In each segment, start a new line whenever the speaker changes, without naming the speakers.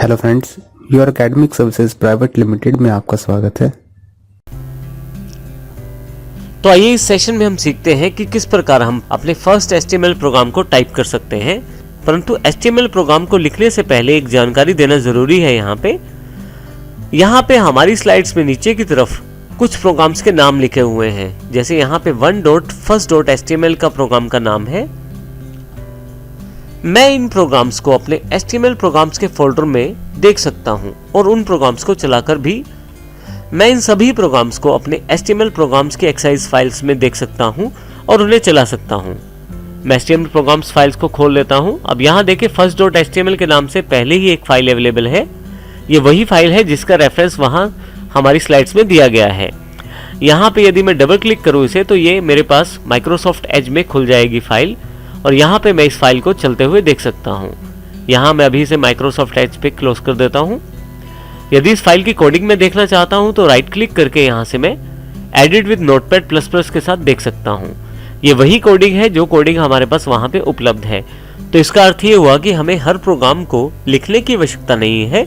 Hello friends, your academic services private limited में आपका स्वागत है।
तो आइए इस सेशन में हम सीखते हैं कि किस प्रकार हम अपने फर्स्ट HTML प्रोग्राम को टाइप कर सकते हैं। परंतु HTML प्रोग्राम को लिखने से पहले एक जानकारी देना जरूरी है। यहाँ पे हमारी स्लाइड्स में नीचे की तरफ कुछ प्रोग्राम्स के नाम लिखे हुए हैं। जैसे यहाँ पे 1.first.html का प्रोग्राम का नाम है। मैं इन प्रोग्राम्स को अपने HTML प्रोग्राम्स के फोल्डर में देख सकता हूं और उन प्रोग्राम्स को चलाकर भी मैं इन सभी प्रोग्राम्स को अपने HTML प्रोग्राम्स की एक्सरसाइज फाइल्स में देख सकता हूं और उन्हें चला सकता हूं। मैं HTML प्रोग्राम्स फाइल्स को खोल लेता हूं। अब यहां देखिए first.html के नाम से पहले ही एक फाइल अवेलेबल है। ये वही फाइल है जिसका रेफरेंस वहां हमारी स्लाइड्स में दिया गया है। यहाँ पे यदि मैं डबल क्लिक करूँ इसे तो ये मेरे पास माइक्रोसॉफ्ट एज में खुल जाएगी फाइल और यहाँ पे मैं इस फाइल को चलते हुए देख सकता हूँ। यहाँ मैं अभी इसे माइक्रोसॉफ्ट एज पे क्लोज कर देता हूँ। यदि इस फाइल की कोडिंग में देखना चाहता हूँ तो राइट क्लिक करके यहाँ से मैं edit with notepad plus plus के साथ देख सकता हूँ। ये वही कोडिंग है जो कोडिंग हमारे पास वहाँ पे उपलब्ध है। तो इसका अर्थ ये हुआ कि हमें हर प्रोग्राम को लिखने की आवश्यकता नहीं है।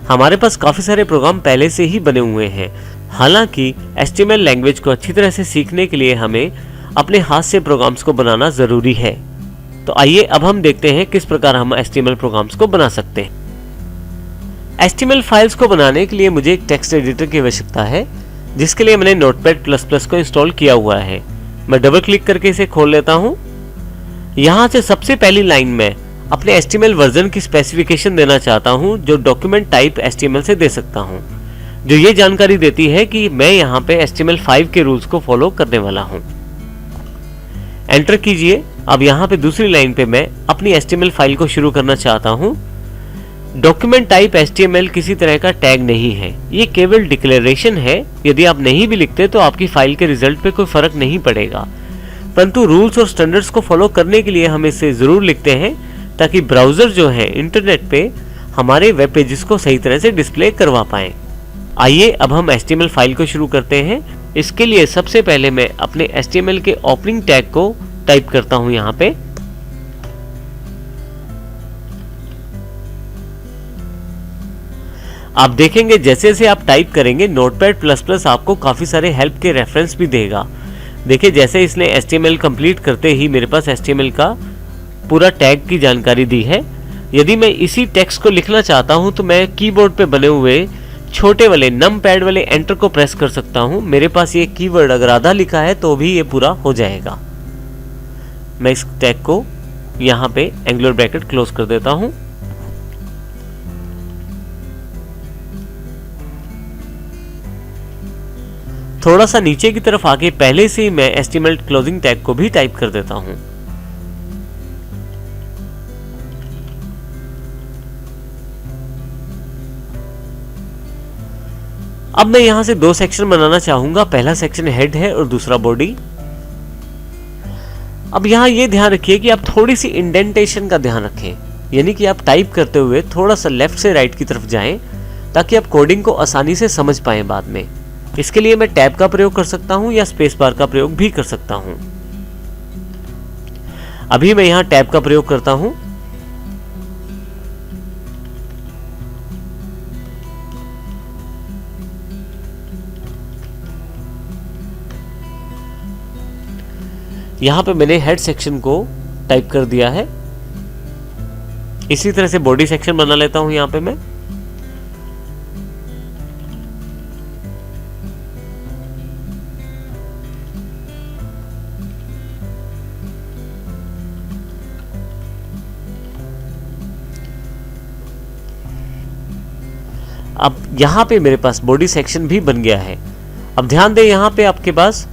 हमारे पास काफ़ी सारे प्रोग्राम पहले से ही बने हुए हैं। हालांकि HTML लैंग्वेज को अच्छी तरह से सीखने के लिए हमें अपने हाथ से प्रोग्राम्स को बनाना ज़रूरी है। तो आइए अब हम देखते हैं किस प्रकार हम HTML प्रोग्राम्स को बना सकते हैं। HTML फाइल्स को बनाने के लिए मुझे एक टेक्स्ट एडिटर की आवश्यकता है, जिसके लिए मैंने नोटपैड प्लस प्लस को इंस्टॉल किया हुआ है। मैं डबल क्लिक करके इसे खोल लेता हूं। यहां से सबसे पहली लाइन में अपने HTML वर्जन की स्पेसिफिकेशन देना चाहता हूं, जो डॉक्यूमेंट टाइप HTML से दे सकता हूं, जो ये जानकारी देती है कि मैं यहां पे HTML5 के रूल्स को फॉलो करने वाला हूं। एंटर कीजिए। अब यहाँ पे दूसरी लाइन पे मैं अपनी HTML फाइल को शुरू करना चाहता हूँ। डॉक्यूमेंट टाइप HTML किसी तरह का टैग नहीं है, ये केवल डिक्लेरेशन है। यदि आप नहीं भी लिखते तो आपकी फाइल के रिजल्ट पे कोई फर्क नहीं पड़ेगा, परंतु रूल्स और स्टैंडर्ड्स को फॉलो करने के लिए हम इसे जरूर लिखते हैं, ताकि ब्राउजर जो है इंटरनेट पे हमारे वेब पेजेस को सही तरह से डिस्प्ले करवा पाए। आइए अब हम HTML फाइल को शुरू करते हैं। इसके लिए सबसे पहले मैं अपने HTML के ओपनिंग टैग को टाइप करता हूं। यहां पे आप देखेंगे जैसे जैसे आप टाइप करेंगे नोटपैड प्लस प्लस आपको काफी सारे हेल्प के रेफरेंस भी देगा। देखिए जैसे इसने HTML कंप्लीट करते ही मेरे पास HTML का पूरा टैग की जानकारी दी है। यदि मैं इसी टेक्स्ट को लिखना चाहता हूं तो मैं कीबोर्ड पे बने हुए छोटे वाले नम पैड वाले एंटर को प्रेस कर सकता हूं। मेरे पास ये कीवर्ड अगर आधा लिखा है तो भी ये पूरा हो जाएगा। मैं इस टैग को यहां पे एंगुलर ब्रैकेट क्लोज कर देता हूं। थोड़ा सा नीचे की तरफ आके पहले से ही मैं HTML क्लोजिंग टैग को भी टाइप कर देता हूं। अब मैं यहां से दो सेक्शन बनाना चाहूंगा। पहला सेक्शन हेड है और दूसरा बॉडी। अब यहाँ ये ध्यान रखिए कि आप थोड़ी सी इंडेंटेशन का ध्यान रखें, यानी कि आप टाइप करते हुए थोड़ा सा लेफ्ट से राइट की तरफ जाएं, ताकि आप कोडिंग को आसानी से समझ पाएं बाद में। इसके लिए मैं टैब का प्रयोग कर सकता हूं या स्पेस बार का प्रयोग भी कर सकता हूं। अभी मैं यहाँ टैब का प्रयोग करता हूं। यहां पे मैंने हेड सेक्शन को टाइप कर दिया है। इसी तरह से बॉडी सेक्शन बना लेता हूं यहां पे मैं। अब यहां पे मेरे पास बॉडी सेक्शन भी बन गया है। अब ध्यान दें यहां पे आपके पास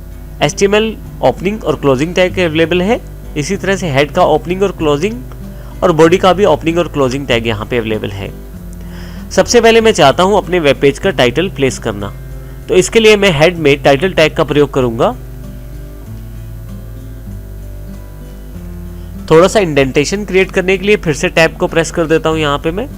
HTML ओपनिंग और क्लोजिंग टैग अवेलेबल है। इसी तरह से हेड का ओपनिंग और क्लोजिंग और बॉडी का भी ओपनिंग और क्लोजिंग टैग यहाँ पे अवेलेबल है। सबसे पहले मैं चाहता हूँ अपने वेब पेज का टाइटल प्लेस करना, तो इसके लिए मैं हेड में टाइटल टैग का प्रयोग करूंगा। थोड़ा सा इंडेंटेशन क्रिएट करने के लिए फिर से टैब को प्रेस कर देता हूं यहां पे मैं।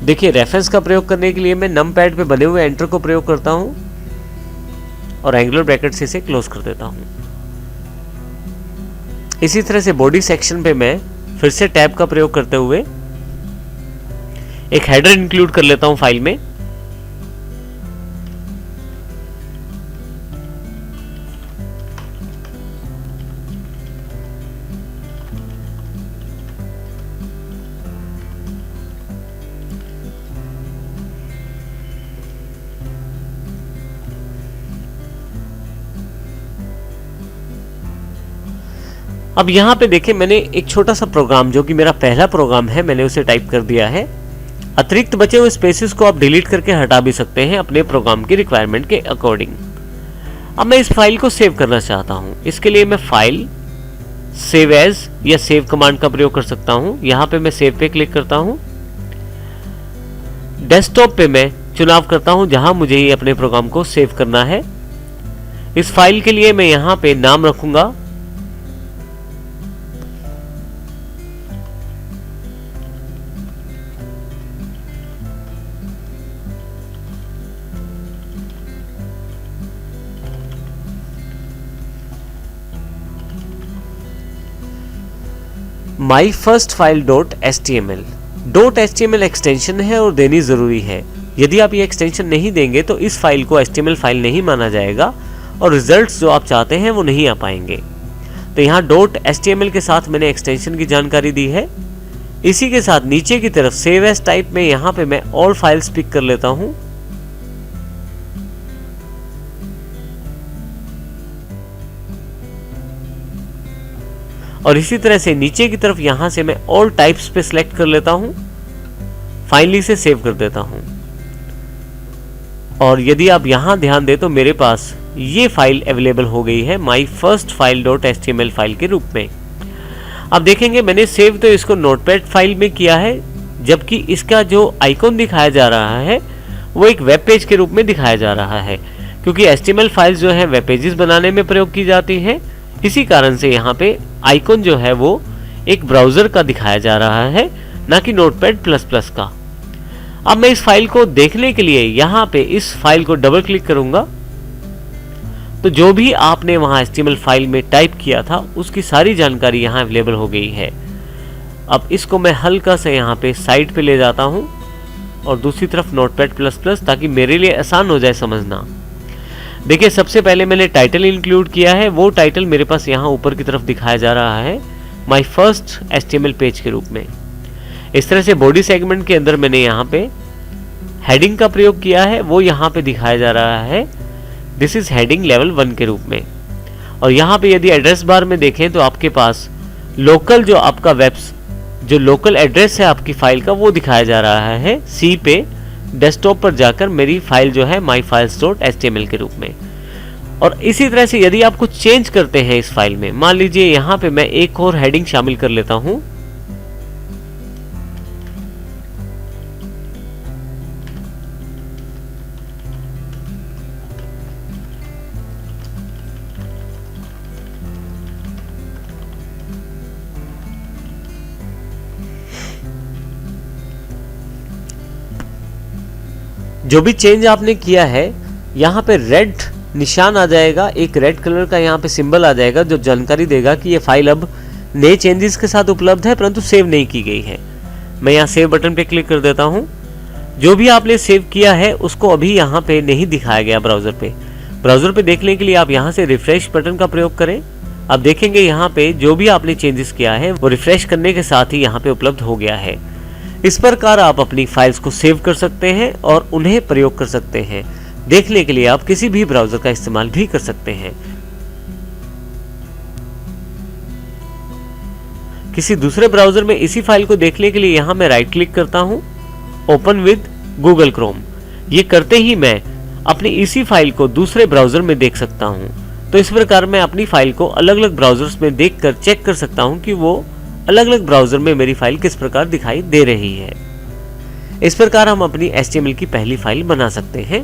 देखिए रेफरेंस का प्रयोग करने के लिए मैं नमपैड पे बने हुए एंटर को प्रयोग करता हूं और एंगुलर ब्रैकेट से इसे क्लोज कर देता हूं। इसी तरह से बॉडी सेक्शन पे मैं फिर से टैब का प्रयोग करते हुए एक हेडर इंक्लूड कर लेता हूं फाइल में। अब यहाँ पे देखिए मैंने एक छोटा सा प्रोग्राम जो कि मेरा पहला प्रोग्राम है मैंने उसे टाइप कर दिया है। अतिरिक्त बचे हुए स्पेसेस को आप डिलीट करके हटा भी सकते हैं अपने प्रोग्राम की रिक्वायरमेंट के अकॉर्डिंग। अब मैं इस फाइल को सेव करना चाहता हूँ। इसके लिए मैं फाइल, सेव एज या सेव कमांड का प्रयोग कर सकता हूँ। यहाँ पे मैं सेव पे क्लिक करता हूँ। डेस्कटॉप पे मैं चुनाव करता हूँ जहाँ मुझे ये अपने प्रोग्राम को सेव करना है। इस फाइल के लिए मैं यहाँ पे नाम रखूंगा my first file .html। .html extension है और देनी जरूरी है। यदि आप ये एक्सटेंशन नहीं देंगे तो इस फाइल को HTML फाइल नहीं माना जाएगा और रिजल्ट्स जो आप चाहते हैं वो नहीं आ पाएंगे। तो यहाँ .html के साथ मैंने एक्सटेंशन की जानकारी दी है। इसी के साथ नीचे की तरफ सेव एज टाइप में यहाँ पे मैं ऑल फाइल्स पिक कर लेता हूँ। और इसी तरह से नीचे की तरफ यहां से मैं ऑल टाइप्स पे सिलेक्ट कर लेता हूं। फाइनली से सेव कर देता हूं। और यदि आप यहां ध्यान दें तो मेरे पास ये फाइल अवेलेबल हो गई है my first file .html file के रूप में। अब देखेंगे मैंने सेव तो इसको नोटपैड फाइल में किया है, जबकि इसका जो आइकॉन दिखाया जा रहा है वो एक वेब पेज के रूप में दिखाया जा रहा है, क्योंकि HTML फाइल्स जो है वेब पेजेस बनाने में प्रयोग की जाती हैं। इसी कारण से यहाँ पे आइकॉन जो है वो एक ब्राउजर का दिखाया जा रहा है, ना कि नोटपैड++ का। अब मैं इस फाइल को देखने के लिए यहाँ पे इस फाइल को डबल क्लिक करूंगा तो जो भी आपने वहाँ HTML फाइल में टाइप किया था उसकी सारी जानकारी यहाँ अवेलेबल हो गई है। अब इसको मैं हल्का से यहाँ पे साइड पे ले जाता हूँ और दूसरी तरफ नोटपैड++, ताकि मेरे लिए आसान हो जाए समझना। देखिए सबसे पहले मैंने टाइटल इंक्लूड किया है। वो टाइटल मेरे पास यहाँ ऊपर की तरफ दिखाया जा रहा है माई फर्स्ट HTML पेज के रूप में। इस तरह से बॉडी सेगमेंट के अंदर मैंने यहाँ पे हेडिंग का प्रयोग किया है, वो यहाँ पे दिखाया जा रहा है दिस इज हेडिंग लेवल 1 के रूप में। और यहाँ पे यदि एड्रेस बार में देखें तो आपके पास लोकल जो आपका जो लोकल एड्रेस है आपकी फाइल का वो दिखाया जा रहा है सी पे डेस्कटॉप पर जाकर मेरी फाइल जो है myfiles.html के रूप में। और इसी तरह से यदि आप कुछ चेंज करते हैं इस फाइल में, मान लीजिए यहाँ पे मैं एक और हेडिंग शामिल कर लेता हूँ। जो भी चेंज आपने किया है यहाँ पे रेड निशान आ जाएगा, एक रेड कलर का यहाँ पे सिंबल आ जाएगा जो जानकारी देगा कि ये फाइल अब नए चेंजेस के साथ उपलब्ध है परंतु सेव नहीं की गई है। मैं यहाँ सेव बटन पे क्लिक कर देता हूँ। जो भी आपने सेव किया है उसको अभी यहाँ पे नहीं दिखाया गया ब्राउजर पे। ब्राउजर पे देखने के लिए आप यहाँ से रिफ्रेश बटन का प्रयोग करें। अब देखेंगे यहाँ पे जो भी आपने चेंजेस किया है वो रिफ्रेश करने के साथ ही यहाँ पे उपलब्ध हो गया है। इस प्रकार आप अपनी फाइल्स को सेव कर सकते हैं और उन्हें प्रयोग कर सकते हैं। देखने के लिए आप किसी भी ब्राउजर का इस्तेमाल भी कर सकते हैं। किसी दूसरे ब्राउजर में इसी फाइल को देखने के लिए यहां मैं राइट क्लिक करता हूं, ओपन विद गूगल क्रोम। ये करते ही मैं अपनी इसी फाइल को दूसरे ब्राउजर में देख सकता हूं। तो इस प्रकार मैं अपनी फाइल को अलग अलग ब्राउजर्स में देखकर चेक कर सकता हूं कि वो अलग अलग ब्राउजर में मेरी फाइल किस प्रकार दिखाई दे रही है। इस प्रकार हम अपनी HTML की पहली फाइल बना सकते हैं।